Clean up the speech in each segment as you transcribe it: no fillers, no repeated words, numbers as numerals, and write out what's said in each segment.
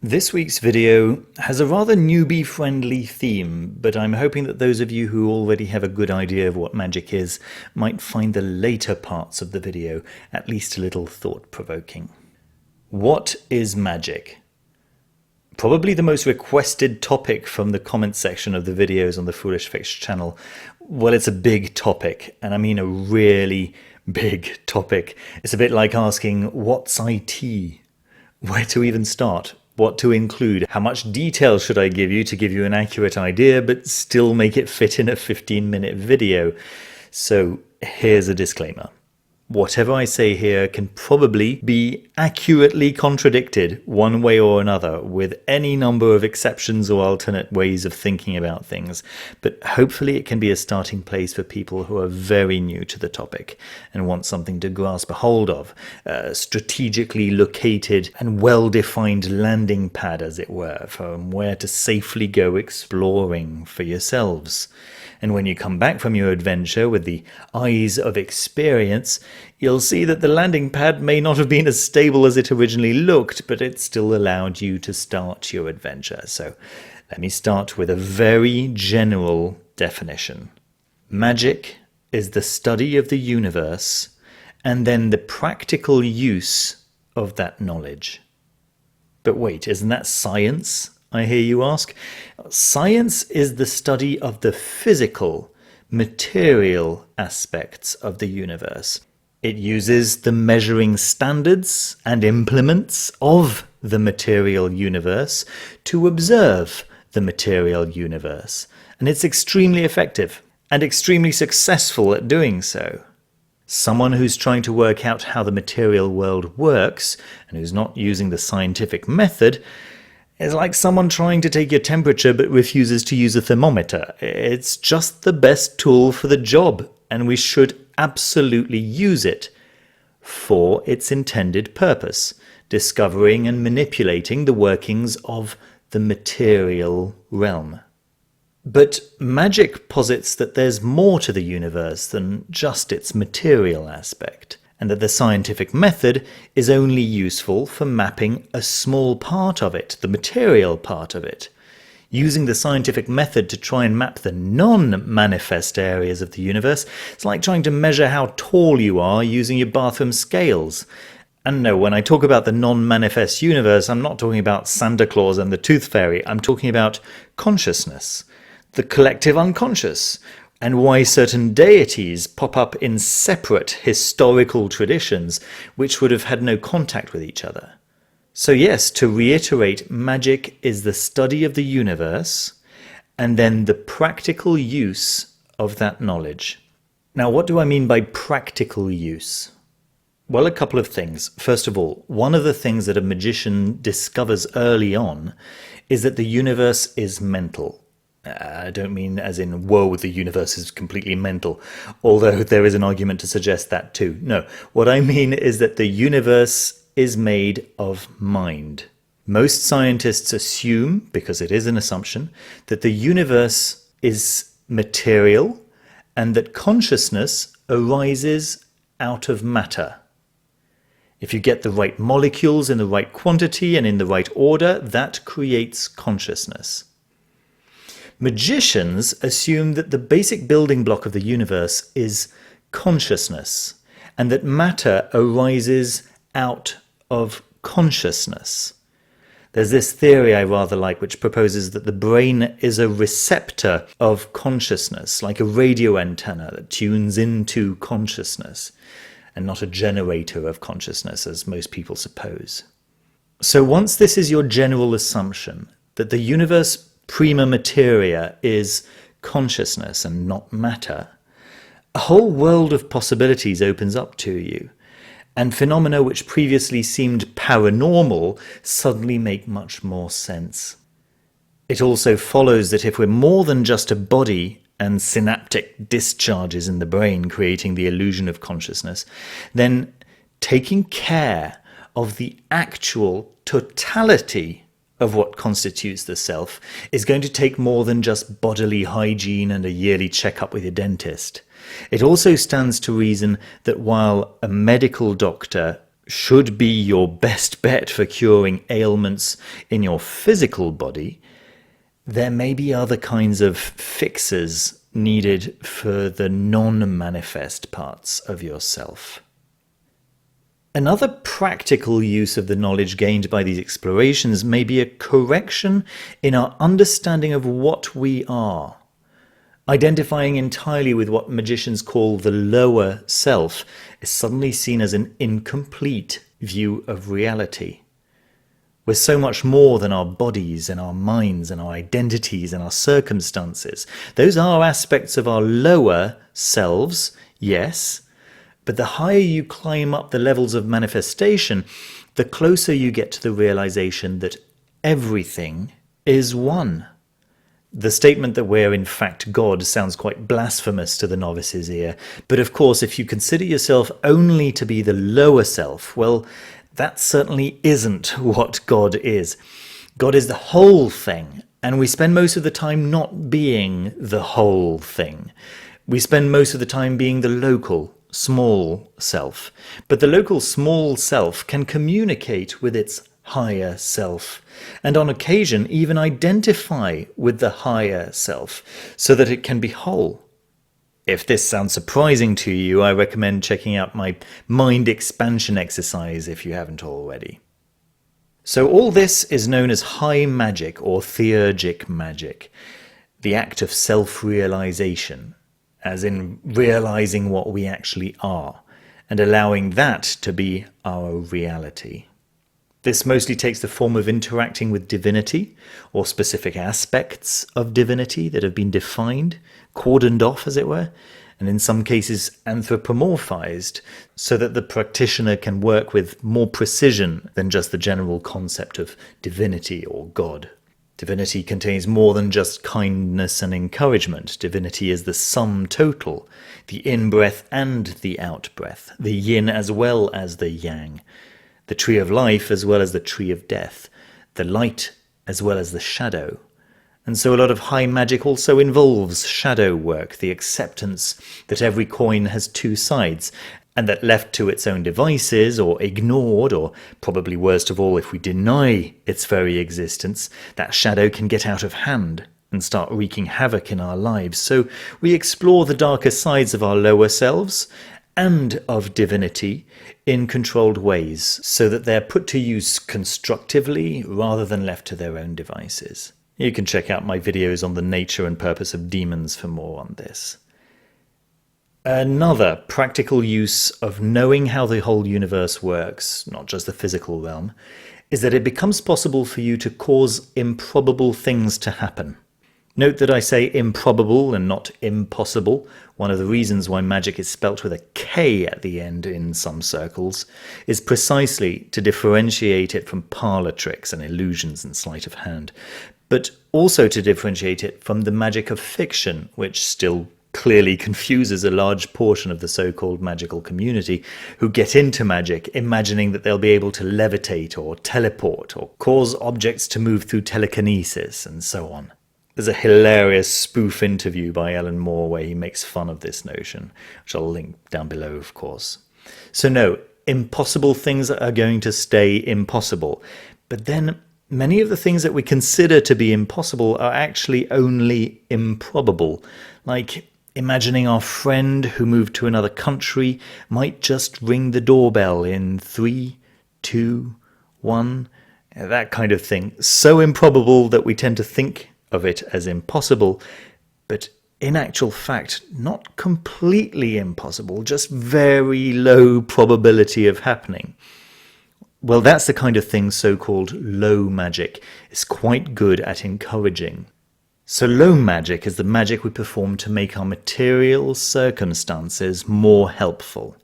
This week's video has a rather newbie-friendly theme, but I'm hoping that those of you who already have a good idea of what magic is might find the later parts of the video at least a little thought-provoking. What is magic? Probably the most requested topic from the comment section of the videos on the Foolish Fix channel. Well, it's a big topic, and I mean a really big topic. It's a bit like asking, what's IT? Where to even start? What to include? How much detail should I give you an accurate idea, but still make it fit in a 15-minute video? So here's a disclaimer. Whatever I say here can probably be accurately contradicted one way or another, with any number of exceptions or alternate ways of thinking about things, but hopefully it can be a starting place for people who are very new to the topic and want something to grasp a hold of, a strategically located and well-defined landing pad, as it were, from where to safely go exploring for yourselves. And when you come back from your adventure with the eyes of experience, you'll see that the landing pad may not have been as stable as it originally looked, but it still allowed you to start your adventure. So let me start with a very general definition. Magic is the study of the universe and then the practical use of that knowledge. But wait, isn't that science? I hear you ask. Science is the study of the physical, material aspects of the universe. It uses the measuring standards and implements of the material universe to observe the material universe. And it's extremely effective and extremely successful at doing so. Someone who's trying to work out how the material world works and who's not using the scientific method is like someone trying to take your temperature but refuses to use a thermometer. It's just the best tool for the job, and we should absolutely use it for its intended purpose, discovering and manipulating the workings of the material realm. But magic posits that there's more to the universe than just its material aspect, and that the scientific method is only useful for mapping a small part of it, the material part of it. Using the scientific method to try and map the non-manifest areas of the universe, it's like trying to measure how tall you are using your bathroom scales. And no, when I talk about the non-manifest universe, I'm not talking about Santa Claus and the Tooth Fairy. I'm talking about consciousness, the collective unconscious, and why certain deities pop up in separate historical traditions which would have had no contact with each other. So yes, to reiterate, magic is the study of the universe and then the practical use of that knowledge. Now, what do I mean by practical use? Well, a couple of things. First of all, one of the things that a magician discovers early on is that the universe is mental. I don't mean as in, whoa, the universe is completely mental, although there is an argument to suggest that too. No, what I mean is that the universe is made of mind. Most scientists assume, because it is an assumption, that the universe is material and that consciousness arises out of matter. If you get the right molecules in the right quantity and in the right order, that creates consciousness. Magicians assume that the basic building block of the universe is consciousness, and that matter arises out of consciousness. There's this theory I rather like, which proposes that the brain is a receptor of consciousness, like a radio antenna that tunes into consciousness, and not a generator of consciousness, as most people suppose. So once this is your general assumption, that the universe prima materia is consciousness and not matter, a whole world of possibilities opens up to you, and phenomena which previously seemed paranormal suddenly make much more sense. It also follows that if we're more than just a body and synaptic discharges in the brain creating the illusion of consciousness, then taking care of the actual totality of what constitutes the self is going to take more than just bodily hygiene and a yearly checkup with your dentist. It also stands to reason that while a medical doctor should be your best bet for curing ailments in your physical body, there may be other kinds of fixes needed for the non-manifest parts of yourself. Another practical use of the knowledge gained by these explorations may be a correction in our understanding of what we are. Identifying entirely with what magicians call the lower self is suddenly seen as an incomplete view of reality. We're so much more than our bodies and our minds and our identities and our circumstances. Those are aspects of our lower selves, yes, but the higher you climb up the levels of manifestation, the closer you get to the realization that everything is one. The statement that we're in fact God sounds quite blasphemous to the novice's ear, but of course if you consider yourself only to be the lower self, well, that certainly isn't what God is. God is the whole thing, and we spend most of the time not being the whole thing. We spend most of the time being the local, small self. But the local small self can communicate with its higher self, and on occasion even identify with the higher self, so that it can be whole. If this sounds surprising to you, I recommend checking out my mind expansion exercise if you haven't already. So all this is known as high magic or theurgic magic, the act of self-realization, as in realizing what we actually are, and allowing that to be our reality. This mostly takes the form of interacting with divinity, or specific aspects of divinity that have been defined, cordoned off as it were, and in some cases anthropomorphized, so that the practitioner can work with more precision than just the general concept of divinity or God. Divinity contains more than just kindness and encouragement. Divinity is the sum total, the in-breath and the out-breath, the yin as well as the yang, the tree of life as well as the tree of death, the light as well as the shadow. And so a lot of high magic also involves shadow work, the acceptance that every coin has two sides, and that left to its own devices, or ignored, or probably worst of all if we deny its very existence, that shadow can get out of hand and start wreaking havoc in our lives. So we explore the darker sides of our lower selves and of divinity in controlled ways, so that they're put to use constructively rather than left to their own devices. You can check out my videos on the nature and purpose of demons for more on this. Another practical use of knowing how the whole universe works, not just the physical realm, is that it becomes possible for you to cause improbable things to happen. Note that I say improbable and not impossible. One of the reasons why magic is spelt with a K at the end in some circles is precisely to differentiate it from parlor tricks and illusions and sleight of hand, but also to differentiate it from the magic of fiction, which still clearly confuses a large portion of the so-called magical community who get into magic imagining that they'll be able to levitate or teleport or cause objects to move through telekinesis and so on. There's a hilarious spoof interview by Alan Moore where he makes fun of this notion, which I'll link down below, of course. So no, impossible things are going to stay impossible. But then many of the things that we consider to be impossible are actually only improbable. Like imagining our friend who moved to another country might just ring the doorbell in 3, 2, 1, that kind of thing. So improbable that we tend to think of it as impossible, but in actual fact not completely impossible, just very low probability of happening. Well, that's the kind of thing so-called low magic is quite good at encouraging. So low magic is the magic we perform to make our material circumstances more helpful.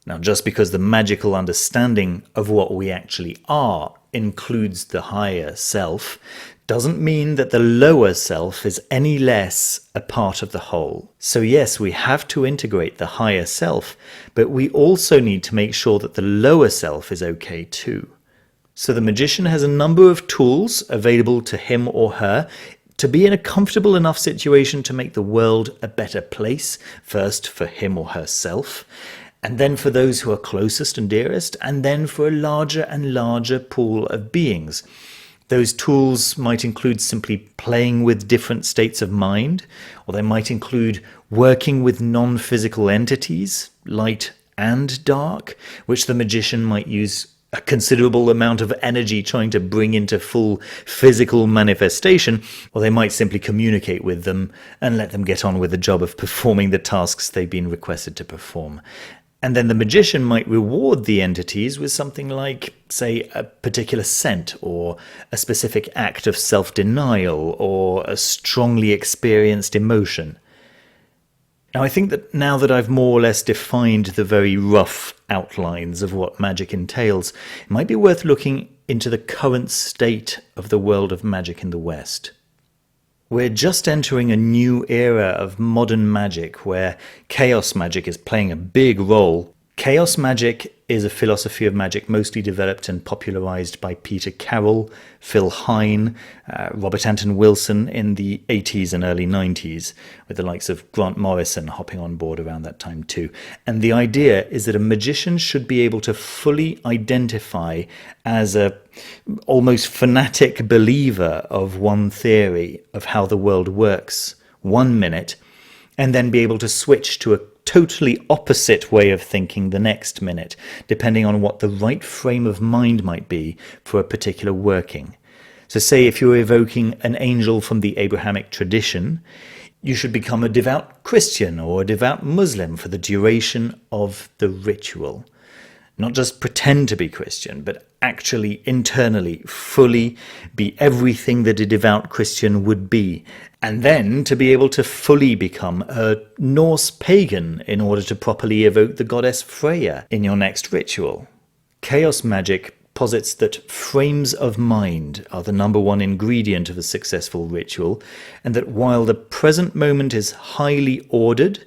Now, just because the magical understanding of what we actually are includes the higher self, doesn't mean that the lower self is any less a part of the whole. So yes, we have to integrate the higher self, but we also need to make sure that the lower self is okay too. So the magician has a number of tools available to him or her to be in a comfortable enough situation to make the world a better place, first for him or herself, and then for those who are closest and dearest, and then for a larger and larger pool of beings. Those tools might include simply playing with different states of mind, or they might include working with non-physical entities, light and dark, which the magician might use a considerable amount of energy trying to bring into full physical manifestation, or they might simply communicate with them and let them get on with the job of performing the tasks they've been requested to perform. And then the magician might reward the entities with something like, say, a particular scent, or a specific act of self-denial, or a strongly experienced emotion. Now, I think that now that I've more or less defined the very rough outlines of what magic entails, it might be worth looking into the current state of the world of magic in the West. We're just entering a new era of modern magic where chaos magic is playing a big role. Chaos magic is a philosophy of magic mostly developed and popularized by Peter Carroll, Phil Hine, Robert Anton Wilson in the 80s and early 90s, with the likes of Grant Morrison hopping on board around that time too. And the idea is that a magician should be able to fully identify as a almost fanatic believer of one theory of how the world works 1 minute, and then be able to switch to a totally opposite way of thinking the next minute, depending on what the right frame of mind might be for a particular working. So say if you're evoking an angel from the Abrahamic tradition, you should become a devout Christian or a devout Muslim for the duration of the ritual. Not just pretend to be Christian, but actually internally, fully be everything that a devout Christian would be. And then to be able to fully become a Norse pagan in order to properly evoke the goddess Freya in your next ritual. Chaos magic posits that frames of mind are the number one ingredient of a successful ritual, and that while the present moment is highly ordered,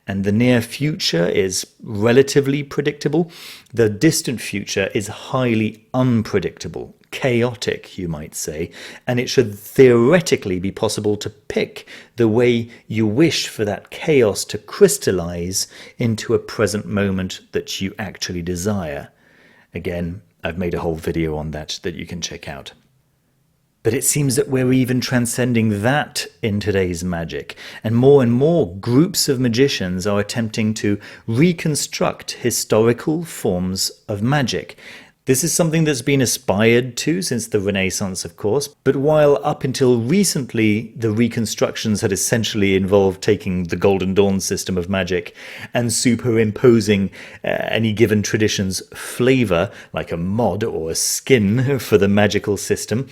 and the near future is relatively predictable, the distant future is highly unpredictable, chaotic, you might say, and it should theoretically be possible to pick the way you wish for that chaos to crystallize into a present moment that you actually desire. Again, I've made a whole video on that you can check out. But it seems that we're even transcending that in today's magic, and more groups of magicians are attempting to reconstruct historical forms of magic. This is something that's been aspired to since the Renaissance, of course, but while up until recently the reconstructions had essentially involved taking the Golden Dawn system of magic and superimposing any given tradition's flavor, like a mod or a skin for the magical system,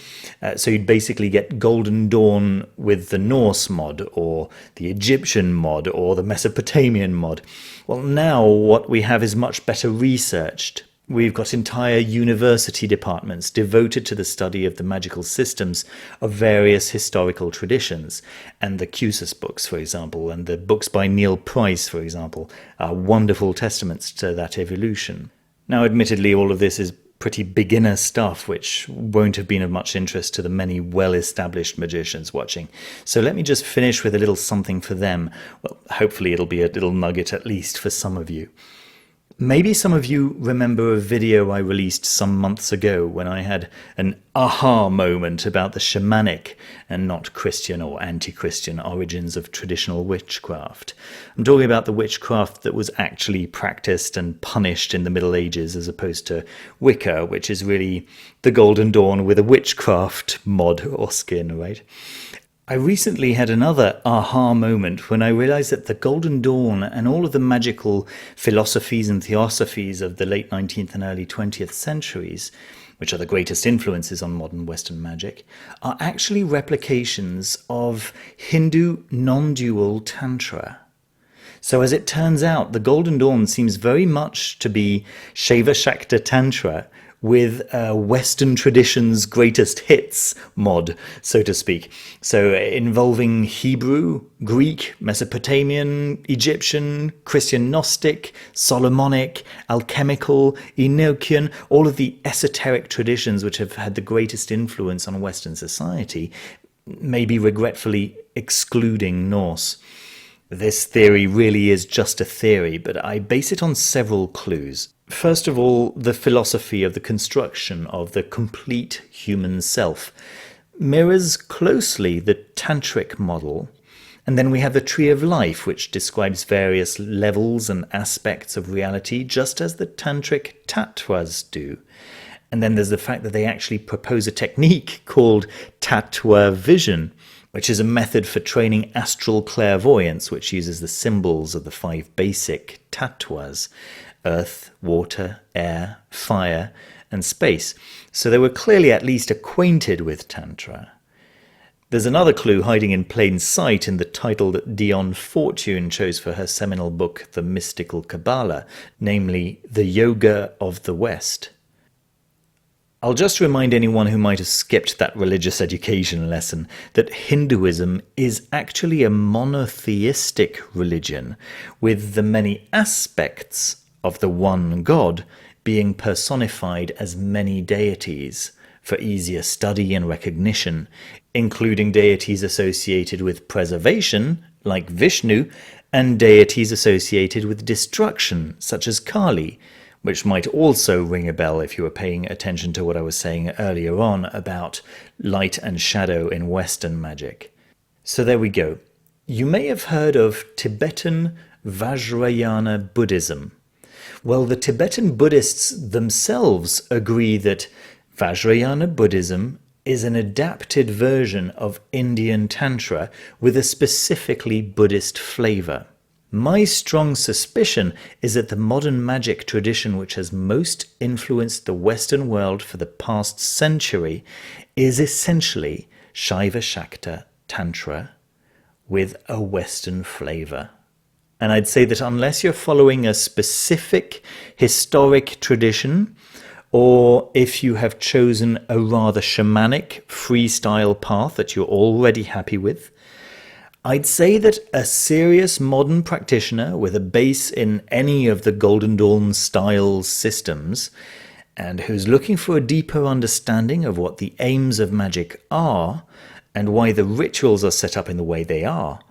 so you'd basically get Golden Dawn with the Norse mod, or the Egyptian mod, or the Mesopotamian mod. Well, now what we have is much better researched. We've got entire university departments devoted to the study of the magical systems of various historical traditions, and the Cusis books, for example, and the books by Neil Price, for example, are wonderful testaments to that evolution. Now, admittedly, all of this is pretty beginner stuff, which won't have been of much interest to the many well-established magicians watching. So let me just finish with a little something for them. Well, hopefully it'll be a little nugget at least for some of you. Maybe some of you remember a video I released some months ago when I had an aha moment about the shamanic and not Christian or anti-Christian origins of traditional witchcraft. I'm talking about the witchcraft that was actually practiced and punished in the Middle Ages, as opposed to Wicca, which is really the Golden Dawn with a witchcraft mod or skin, right? I recently had another aha moment when I realized that the Golden Dawn and all of the magical philosophies and theosophies of the late 19th and early 20th centuries, which are the greatest influences on modern Western magic, are actually replications of Hindu non-dual Tantra. So as it turns out, the Golden Dawn seems very much to be Shaiva-Shakta Tantra with Western tradition's greatest hits mod, so to speak. So involving Hebrew, Greek, Mesopotamian, Egyptian, Christian Gnostic, Solomonic, alchemical, Enochian, all of the esoteric traditions which have had the greatest influence on Western society, maybe regretfully excluding Norse. This theory really is just a theory, but I base it on several clues. First of all, the philosophy of the construction of the complete human self mirrors closely the tantric model. And then we have the Tree of Life, which describes various levels and aspects of reality, just as the tantric tattvas do. And then there's the fact that they actually propose a technique called tattva vision, which is a method for training astral clairvoyance, which uses the symbols of the 5 basic tattvas: earth, water, air, fire, and space. So they were clearly at least acquainted with Tantra. There's another clue hiding in plain sight in the title that Dion Fortune chose for her seminal book, The Mystical Kabbalah, namely The Yoga of the West. I'll just remind anyone who might have skipped that religious education lesson that Hinduism is actually a monotheistic religion, with the many aspects of the one God being personified as many deities for easier study and recognition, including deities associated with preservation, like Vishnu, and deities associated with destruction, such as Kali, which might also ring a bell if you were paying attention to what I was saying earlier on about light and shadow in Western magic. So there we go. You may have heard of Tibetan Vajrayana Buddhism. Well, the Tibetan Buddhists themselves agree that Vajrayana Buddhism is an adapted version of Indian Tantra with a specifically Buddhist flavor. My strong suspicion is that the modern magic tradition which has most influenced the Western world for the past century is essentially Shaiva-Shakta Tantra with a Western flavor. And I'd say that unless you're following a specific historic tradition, or if you have chosen a rather shamanic freestyle path that you're already happy with, I'd say that a serious modern practitioner with a base in any of the Golden Dawn style systems, and who's looking for a deeper understanding of what the aims of magic are, and why the rituals are set up in the way they are,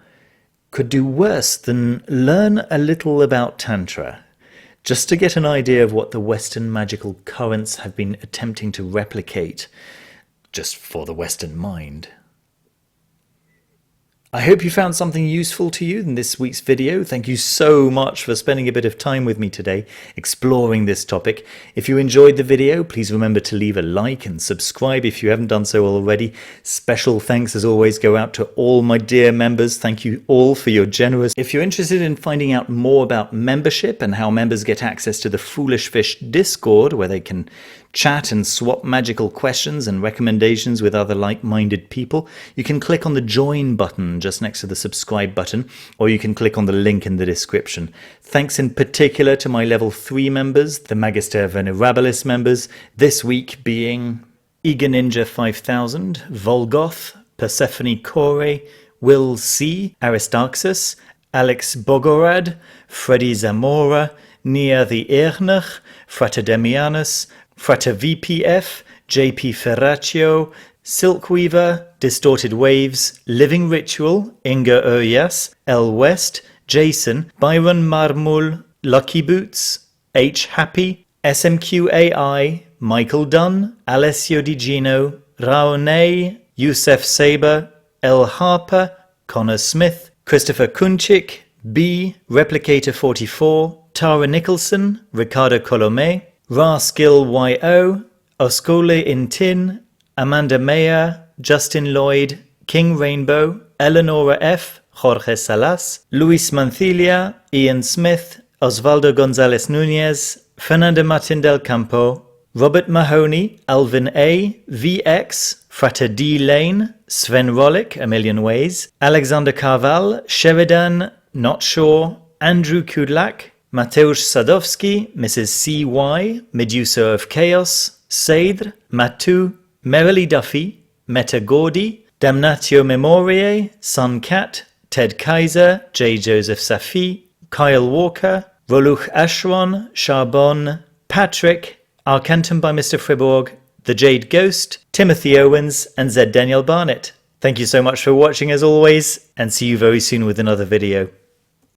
could do worse than learn a little about Tantra, just to get an idea of what the Western magical currents have been attempting to replicate, just for the Western mind. I hope you found something useful to you in this week's video. Thank you so much for spending a bit of time with me today exploring this topic. If you enjoyed the video, please remember to leave a like and subscribe if you haven't done so already. Special thanks as always go out to all my dear members. Thank you all for your generous. If you're interested in finding out more about membership and how members get access to the Foolish Fish Discord, where they can chat and swap magical questions and recommendations with other like-minded people, you can click on the join button just next to the subscribe button, or you can click on the link in the description. Thanks in particular to my level 3 members, the Magister Venerabilis members, this week being Eager Ninja 5000, Volgoth, Persephone Kore, Will C, Aristarchus, Alex Bogorad, Freddy Zamora, Nia the Irnach, Frater Demianus, Frater VPF, JP Ferraccio, Silkweaver, Distorted Waves, Living Ritual, Inga Oyas, L West, Jason, Byron Marmul, Lucky Boots, H Happy, SMQAI, Michael Dunn, Alessio Di Gino, Raone, Youssef Saber, L Harper, Connor Smith, Christopher Kunchik, B, Replicator 44, Tara Nicholson, Ricardo Colomé, Raskill YO, Oscole Intin, Amanda Mayer, Justin Lloyd, King Rainbow, Eleonora F, Jorge Salas, Luis Mancilia, Ian Smith, Osvaldo Gonzalez Nunez, Fernando Martin del Campo, Robert Mahoney, Alvin A, VX, Frater D Lane, Sven Rollick, A Million Ways, Alexander Carval, Sheridan, Not Sure, Andrew Kudlak, Mateusz Sadowski, Mrs. C.Y., Medusa of Chaos, Seidr, Matu, Merrily Duffy, Meta Gordy, Damnatio Memoriae, Suncat, Ted Kaiser, J. Joseph Safi, Kyle Walker, Roluch Ashron, Charbon, Patrick, Arcantum by Mr. Friborg, The Jade Ghost, Timothy Owens, and Z. Daniel Barnett. Thank you so much for watching as always, and see you very soon with another video.